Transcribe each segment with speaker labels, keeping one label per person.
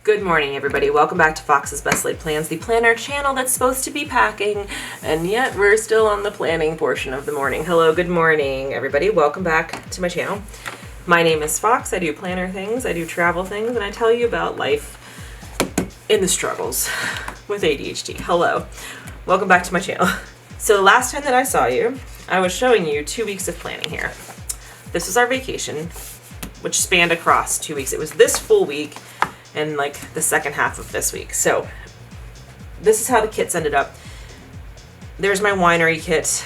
Speaker 1: Good morning, everybody. Welcome back to Fox's Best Laid Plans, the planner channel that's supposed to be packing, and yet we're still on the planning portion of the morning. Hello, good morning, everybody. Welcome back to my channel. My name is Fox. I do planner things, I do travel things, and I tell you about life in the struggles with ADHD. Hello. Welcome back to my channel. So the last time that I saw you, I was showing you 2 weeks of planning here. This was our vacation, which spanned across 2 weeks. It was this full week and like the second half of this week. So this is how the kits ended up. There's my winery kit.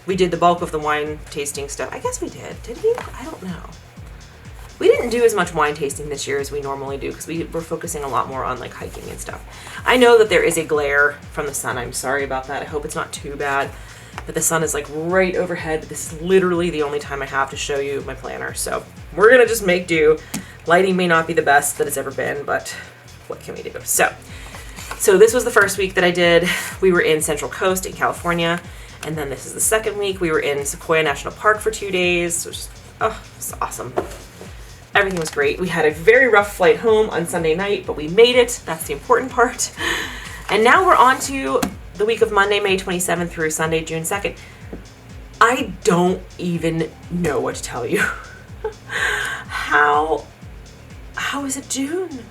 Speaker 1: We did the bulk of the wine tasting stuff. I guess we did. Did we? I don't know. We didn't do as much wine tasting this year as we normally do because we were focusing a lot more on like hiking and stuff. I know that there is a glare from the sun. I'm sorry about that. I hope it's not too bad. But the sun is like right overhead. This is literally the only time I have to show you my planner. So we're going to just make do. Lighting may not be the best that it's ever been, but what can we do? So this was the first week that I did. We were in Central Coast in California. And then this is the second week. We were in Sequoia National Park for 2 days, which it's awesome. Everything was great. We had a very rough flight home on Sunday night, but we made it. That's the important part. And now we're on to the week of Monday, May 27th through Sunday, June 2nd. I don't even know what to tell you. How is it June?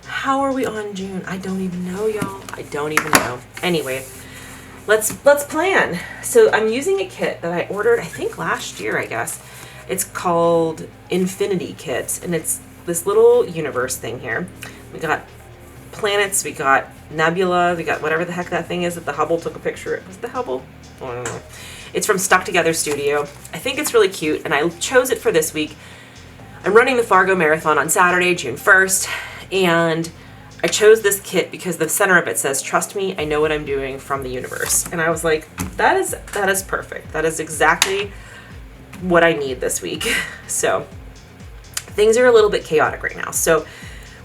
Speaker 1: How are we on June? I don't even know, y'all. I don't even know. Anyway, let's plan. So I'm using a kit that I ordered, I think last year, I guess. It's called Infinity Kit, and it's this little universe thing here. We got planets, we got nebula, we got whatever the heck that thing is that the Hubble took a picture of. Was it the Hubble? I don't know. It's from Stuck Together Studio. I think it's really cute, and I chose it for this week. I'm running the Fargo Marathon on Saturday, June 1st, and I chose this kit because the center of it says, "Trust me, I know what I'm doing from the universe." And I was like, that is perfect. That is exactly what I need this week. So things are a little bit chaotic right now. So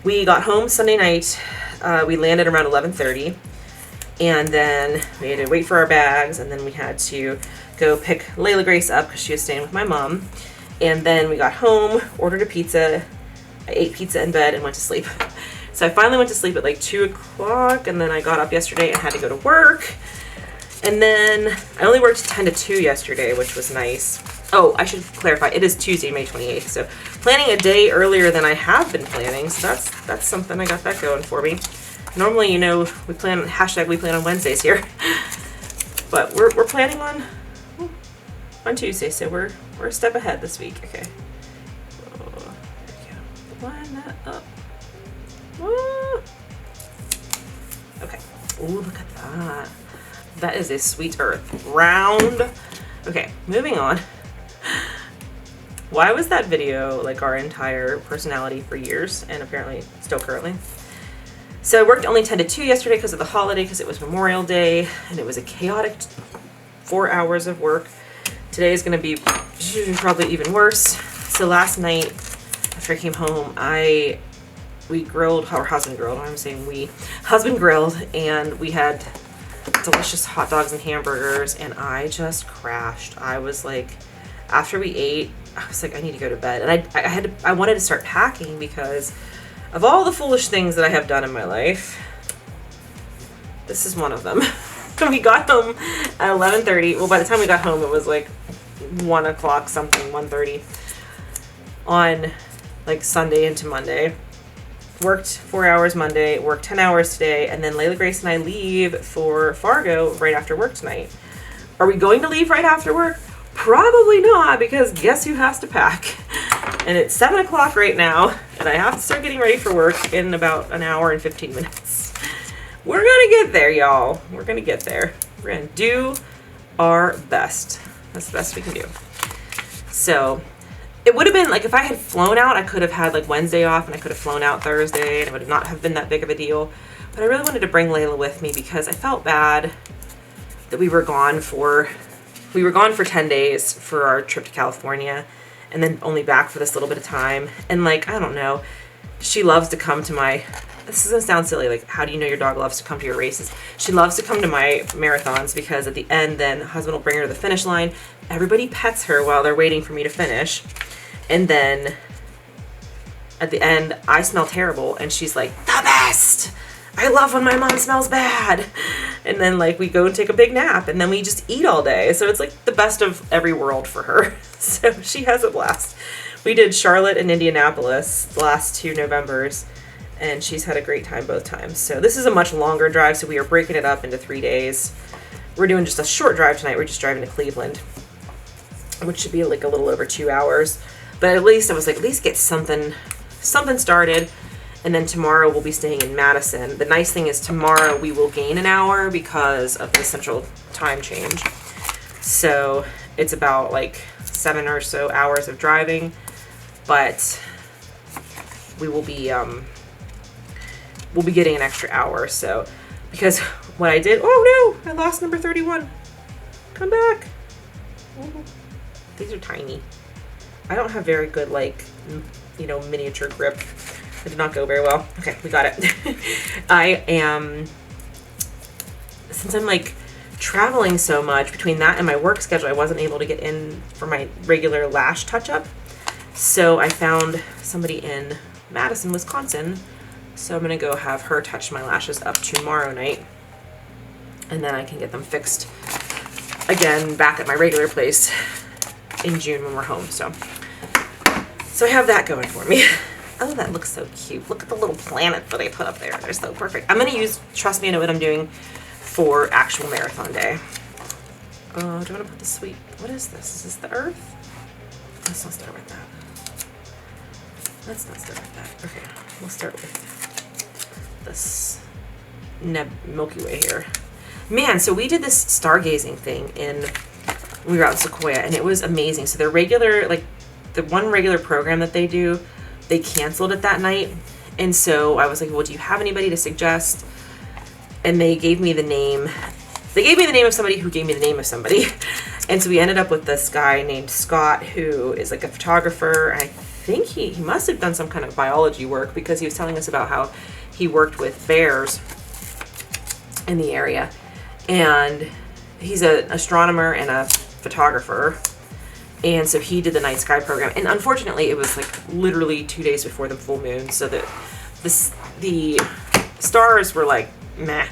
Speaker 1: we got home Sunday night. We landed around 11:30, and then we had to wait for our bags, and then we had to go pick Layla Grace up because she was staying with my mom. And then we got home, ordered a pizza. I ate pizza in bed and went to sleep. So I finally went to sleep at like 2 o'clock, and then I got up yesterday and had to go to work. And then I only worked 10 to 2 yesterday, which was nice. Oh, I should clarify, it is Tuesday, May 28th. So planning a day earlier than I have been planning. So that's something. I got that going for me. Normally, you know, we plan on Wednesdays here. But we're planning on Tuesday, so we're a step ahead this week. Okay. Oh, line that up. Oh. Okay. Oh, look at that. That is a sweet earth. Round. Okay, moving on. Why was that video like our entire personality for years and apparently still currently? So I worked only 10 to 2 yesterday because of the holiday, because it was Memorial Day, and it was a chaotic 4 hours of work. Today is going to be probably even worse. So last night after I came home, we grilled, or husband grilled, I'm saying we, husband grilled, and we had delicious hot dogs and hamburgers, and I just crashed. I was like, after we ate, I was like, I need to go to bed. And I wanted to start packing because of all the foolish things that I have done in my life, this is one of them. We got home at 11:30. Well, by the time we got home, it was like 1 o'clock something, 1:30 on like Sunday into Monday. Worked 4 hours Monday, worked 10 hours today, and then Layla Grace and I leave for Fargo right after work tonight. Are we going to leave right after work? Probably not, because guess who has to pack? And it's 7 o'clock right now, and I have to start getting ready for work in about an hour and 15 minutes. We're gonna get there, y'all. We're gonna get there. We're gonna do our best. That's the best we can do. So it would have been like if I had flown out, I could have had like Wednesday off, and I could have flown out Thursday, and it would not have been that big of a deal. But I really wanted to bring Layla with me because I felt bad that we were gone for 10 days for our trip to California, and then only back for this little bit of time. And like, I don't know, she loves to come to my, this is gonna sound silly, like how do you know your dog loves to come to your races? She loves to come to my marathons because at the end then husband will bring her to the finish line. Everybody pets her while they're waiting for me to finish. And then at the end, I smell terrible, and she's like, the best! I love when my mom smells bad. And then like we go and take a big nap, and then we just eat all day. So it's like the best of every world for her. So she has a blast. We did Charlotte and Indianapolis the last 2 Novembers, and she's had a great time both times. So this is a much longer drive, so we are breaking it up into 3 days. We're doing just a short drive tonight. We're just driving to Cleveland, which should be like a little over 2 hours. But at least I was like, at least get something started. And then tomorrow we'll be staying in Madison. The nice thing is tomorrow we will gain an hour because of the central time change. So it's about like 7 or so hours of driving, but we will be we'll be getting an extra hour. So because what I did, oh no, I lost number 31. Come back. These are tiny. I don't have very good like, you know, miniature grip. It did not go very well. Okay, we got it. Since I'm like traveling so much, between that and my work schedule, I wasn't able to get in for my regular lash touch-up. So I found somebody in Madison, Wisconsin. So I'm gonna go have her touch my lashes up tomorrow night. And then I can get them fixed again back at my regular place in June when we're home. So I have that going for me. Oh, that looks so cute. Look at the little planets that I put up there. They're so perfect. I'm going to use, trust me, I know what I'm doing for actual marathon day. Oh, do I want to put the sweet, what is this? Is this the Earth? Let's not start with that. Let's not start with that. Okay, we'll start with this Milky Way here. Man, so we did this stargazing thing we were out in Sequoia, and it was amazing. So their regular, like the one regular program that they do, they canceled it that night. And so I was like, well, do you have anybody to suggest? And they gave me the name. They gave me the name of somebody who gave me the name of somebody. And so we ended up with this guy named Scott, who is like a photographer. I think he must have done some kind of biology work, because he was telling us about how he worked with bears in the area. And he's an astronomer and a photographer. And so he did the night sky program. And unfortunately, it was like literally 2 days before the full moon, so that the stars were like meh.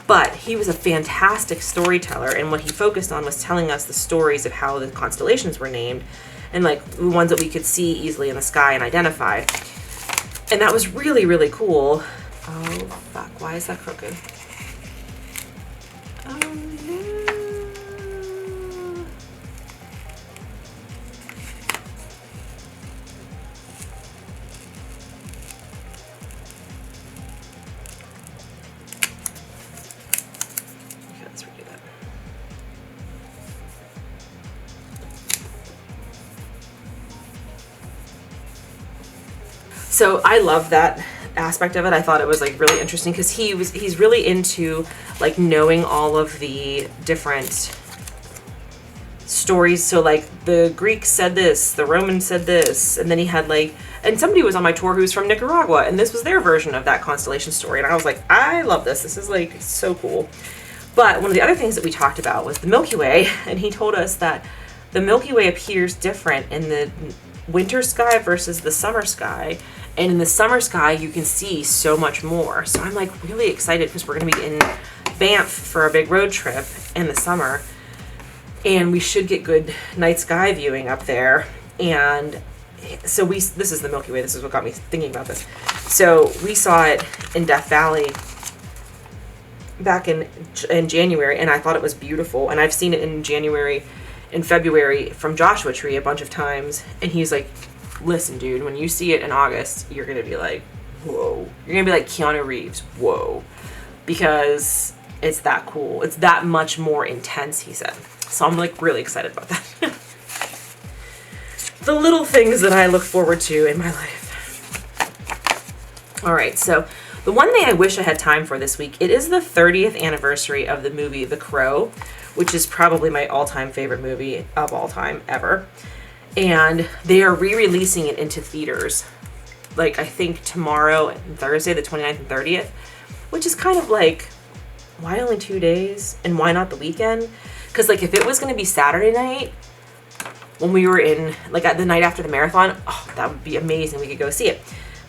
Speaker 1: But he was a fantastic storyteller, and what he focused on was telling us the stories of how the constellations were named, and like the ones that we could see easily in the sky and identify. And that was really, really cool. Oh fuck, why is that crooked? Oh no. So I love that aspect of it. I thought it was like really interesting, because he's really into like knowing all of the different stories. So like the Greeks said this, the Romans said this, and then he had like, and somebody was on my tour who's from Nicaragua, and this was their version of that constellation story. And I was like, I love this. This is like so cool. But one of the other things that we talked about was the Milky Way, and he told us that the Milky Way appears different in the winter sky versus the summer sky. And in the summer sky, you can see so much more. So I'm like really excited, because we're going to be in Banff for a big road trip in the summer. And we should get good night sky viewing up there. And so this is the Milky Way. This is what got me thinking about this. So we saw it in Death Valley back in January, and I thought it was beautiful. And I've seen it in January and February from Joshua Tree a bunch of times. And he's like, listen, dude, when you see it in August, you're going to be like, whoa. You're going to be like Keanu Reeves, whoa. Because it's that cool. It's that much more intense, he said. So I'm like really excited about that. The little things that I look forward to in my life. All right, so the one thing I wish I had time for this week, it is the 30th anniversary of the movie The Crow, which is probably my all-time favorite movie of all time ever. And they are re-releasing it into theaters, like I think tomorrow and Thursday, the 29th and 30th, which is kind of like, why only 2 days? And why not the weekend? Because like if it was going to be Saturday night, when we were in, like at the night after the marathon, oh, that would be amazing. We could go see it.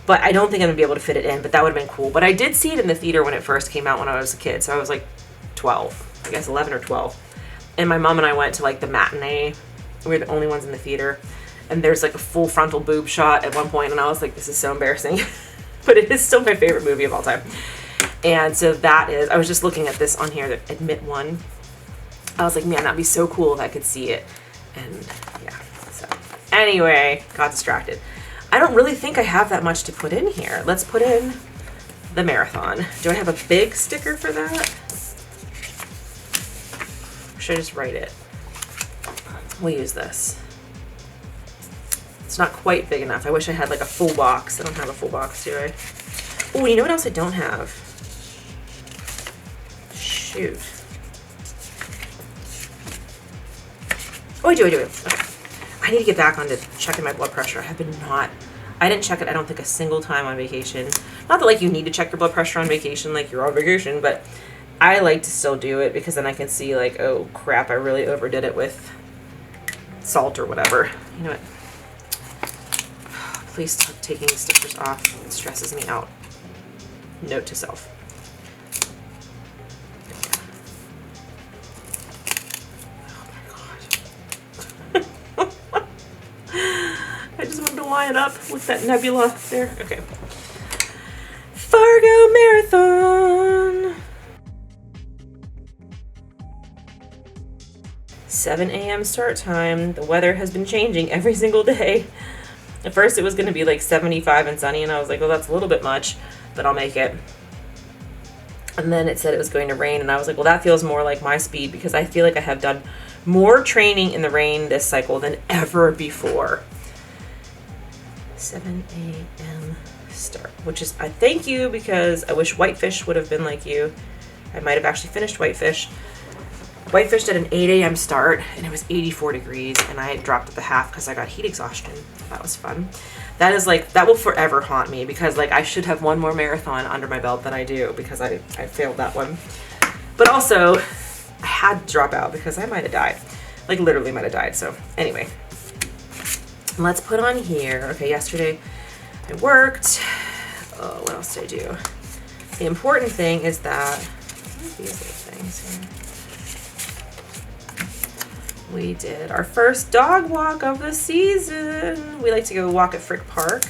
Speaker 1: But I don't think I'm gonna be able to fit it in, but that would have been cool. But I did see it in the theater when it first came out when I was a kid. So I was like 12, I guess 11 or 12. And my mom and I went to like the matinee. We were the only ones in the theater. And there's like a full frontal boob shot at one point, and I was like, this is so embarrassing. But it is still my favorite movie of all time. And so that is, I was just looking at this on here, the Admit One. I was like, man, that'd be so cool if I could see it. And yeah, so anyway, got distracted. I don't really think I have that much to put in here. Let's put in the marathon. Do I have a big sticker for that? Or should I just write it? We'll use this. It's not quite big enough. I wish I had like a full box. I don't have a full box, do I? Oh, you know what else I don't have? Shoot. Oh, I do. Okay. I need to get back onto checking my blood pressure. I didn't check it, I don't think, a single time on vacation. Not that like you need to check your blood pressure on vacation, like you're on vacation, but I like to still do it because then I can see like, oh crap, I really overdid it with salt or whatever. You know what? Please stop taking the stickers off. It stresses me out. Note to self. Oh my god. I just wanted to line up with that nebula there. Okay. Fargo Marathon. 7 a.m. start time. The weather has been changing every single day. At first it was going to be like 75 and sunny, and I was like, well, that's a little bit much, but I'll make it. And then it said it was going to rain, and I was like, well, that feels more like my speed because I feel like I have done more training in the rain this cycle than ever before. 7 a.m. start, which is, I thank you because I wish Whitefish would have been like you. I might have actually finished Whitefish. Whitefish did an 8 a.m. start, and it was 84 degrees, and I dropped at the half because I got heat exhaustion. That was fun. That is like, that will forever haunt me because like I should have one more marathon under my belt than I do because I failed that one. But also, I had to drop out because I might have died. Like literally might have died. So anyway, let's put on here. Okay, yesterday I worked. Oh, what else did I do? The important thing is that, what are these little things here? We did our first dog walk of the season. We like to go walk at Frick Park.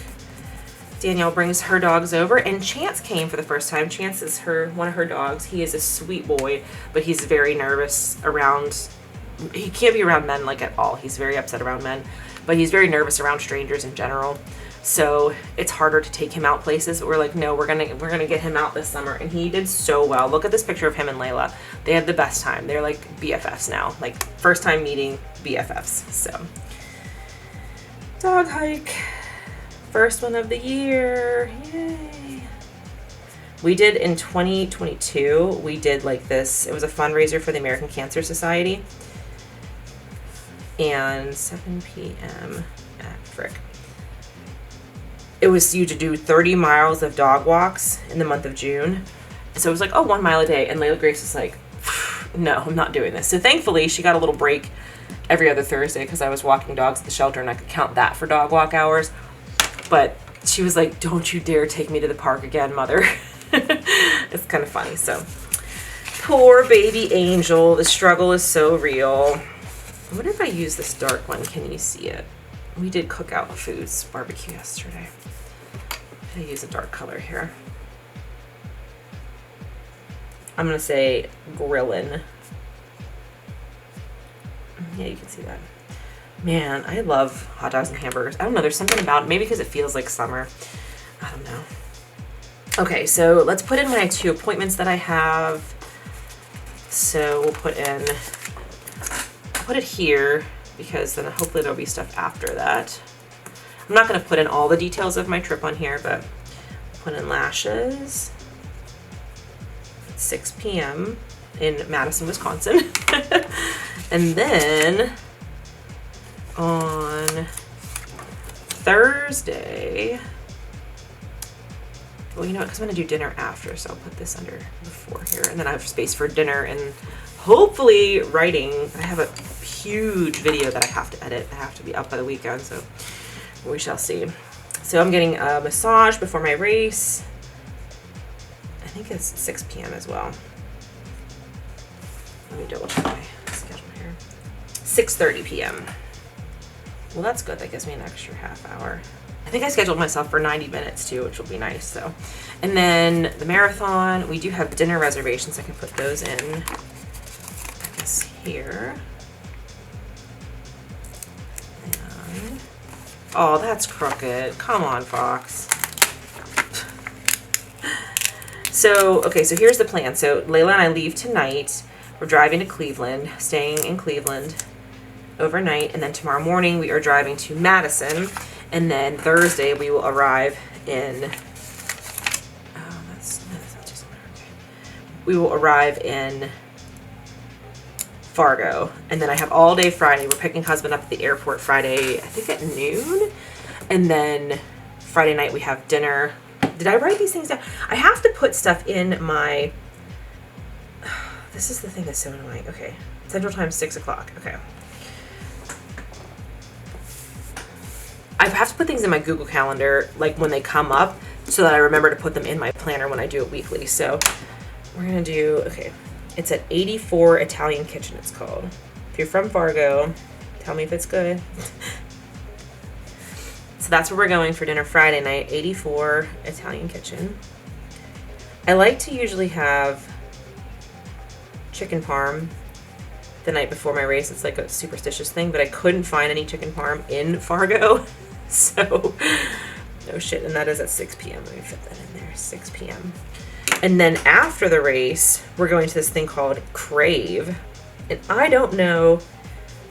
Speaker 1: Danielle brings her dogs over, and Chance came for the first time. Chance is one of her dogs. He is a sweet boy, but he's very nervous around, he can't be around men like at all. He's very upset around men, but he's very nervous around strangers in general. So it's harder to take him out places. But we're like, no, we're gonna get him out this summer, and he did so well. Look at this picture of him and Layla. They had the best time. They're like BFFs now, like first time meeting BFFs. So dog hike, first one of the year, yay! We did in 2022. We did like this. It was a fundraiser for the American Cancer Society, and 7 p.m. at Frick. It was you to do 30 miles of dog walks in the month of June. So it was like, oh, 1 mile a day. And Layla Grace was like, no, I'm not doing this. So thankfully, she got a little break every other Thursday because I was walking dogs at the shelter and I could count that for dog walk hours. But she was like, don't you dare take me to the park again, mother. It's kind of funny. So poor baby Angel. The struggle is so real. I wonder if I use this dark one. Can you see it? We did Cookout Foods barbecue yesterday. I'm gonna use a dark color here. I'm gonna say grillin'. Yeah, you can see that. Man, I love hot dogs and hamburgers. I don't know, there's something about it. Maybe because it feels like summer. I don't know. Okay, so let's put in my 2 appointments that I have. So we'll put it here, because then hopefully there'll be stuff after that. I'm not going to put in all the details of my trip on here, but put in lashes. 6 p.m. in Madison, Wisconsin. And then on Thursday, well, you know what, because I'm going to do dinner after, so I'll put this under before here. And then I have space for dinner and hopefully writing. I have a huge video that I have to edit. I have to be up by the weekend, so we shall see. So I'm getting a massage before my race. I think it's 6 p.m. as well. Let me double check my schedule here. 6:30 p.m. Well, that's good. That gives me an extra half hour. I think I scheduled myself for 90 minutes too, which will be nice. So, and then the marathon, we do have dinner reservations. I can put those in, I guess, here. And, oh, that's crooked. Come on, Fox. So, okay, so here's the plan. So Layla and I leave tonight. We're driving to Cleveland, staying in Cleveland overnight, and then tomorrow morning we are driving to Madison, and then Thursday we will arrive in we will arrive in Fargo, and then I have all day Friday. We're picking husband up at the airport Friday, I think at noon, and then Friday night we have dinner. Did I write these things down? I have to put stuff in my, this is the thing that's so annoying. Okay, Central Time, 6 o'clock. Okay. I have to put things in my Google Calendar, like when they come up, so that I remember to put them in my planner when I do it weekly. So we're going to do, okay, it's at 84 Italian Kitchen, it's called. If you're from Fargo, tell me if it's good. So that's where we're going for dinner Friday night, 84 Italian Kitchen. I like to usually have chicken parm the night before my race. It's like a superstitious thing, but I couldn't find any chicken parm in Fargo. So, no shit. And that is at 6 p.m. Let me fit that in there, 6 p.m. And then after the race, we're going to this thing called Crave. And I don't know,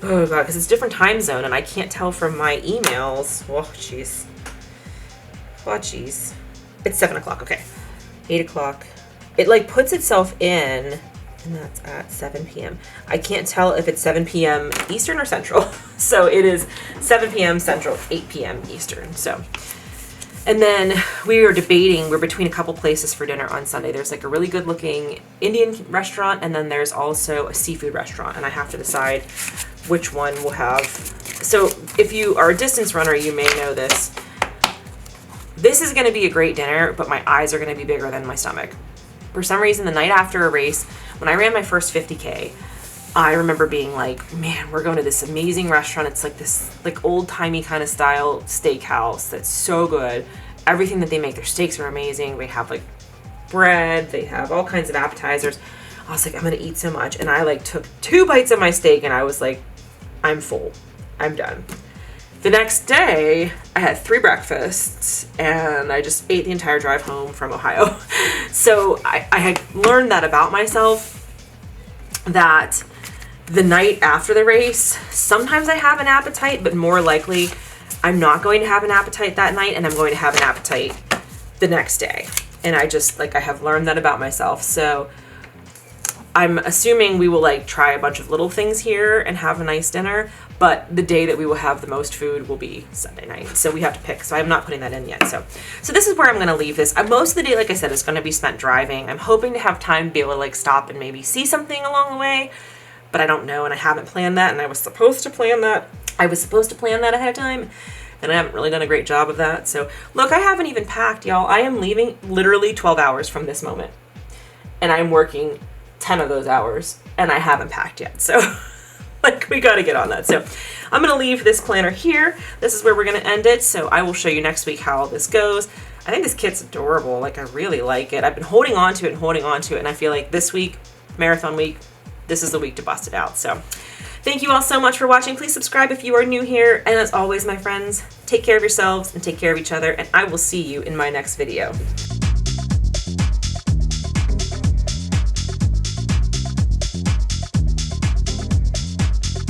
Speaker 1: oh God, because it's a different time zone and I can't tell from my emails. Oh, jeez. Oh, jeez. It's 7 o'clock, okay. 8 o'clock. It like puts itself in, and that's at 7 p.m. I can't tell if it's 7 p.m. Eastern or Central. So it is 7 p.m. Central, 8 p.m. Eastern. So, and then we were debating, we're between a couple places for dinner on Sunday. There's like a really good looking Indian restaurant, and then there's also a seafood restaurant, and I have to decide which one will have. So if you are a distance runner, you may know this. This is going to be a great dinner, but my eyes are going to be bigger than my stomach. For some reason, the night after a race, when I ran my first 50K, I remember being like, man, we're going to this amazing restaurant. It's like this like old-timey kind of style steakhouse that's so good. Everything that they make, their steaks are amazing. They have like bread. They have all kinds of appetizers. I was like, I'm going to eat so much. And I like took 2 bites of my steak and I was like, I'm full. I'm done. The next day, I had 3 breakfasts and I just ate the entire drive home from Ohio. So I had learned that about myself, that the night after the race, sometimes I have an appetite, but more likely I'm not going to have an appetite that night and I'm going to have an appetite the next day. And I just, like, I have learned that about myself. So I'm assuming we will like try a bunch of little things here and have a nice dinner, but the day that we will have the most food will be Sunday night. So we have to pick. So I'm not putting that in yet. So this is where I'm going to leave this. Most of the day, like I said, is going to be spent driving. I'm hoping to have time to be able to like stop and maybe see something along the way, but I don't know. And I haven't planned that. And I was supposed to plan that. Ahead of time. And I haven't really done a great job of that. So look, I haven't even packed, y'all. I am leaving literally 12 hours from this moment. And I'm working 10 of those hours and I haven't packed yet. So like we got to get on that. So I'm going to leave this planner here. This is where we're going to end it. So I will show you next week how all this goes. I think this kit's adorable. Like I really like it. I've been holding on to it and I feel like this week, marathon week, this is the week to bust it out. So thank you all so much for watching. Please subscribe if you are new here. And as always, my friends, take care of yourselves and take care of each other. And I will see you in my next video.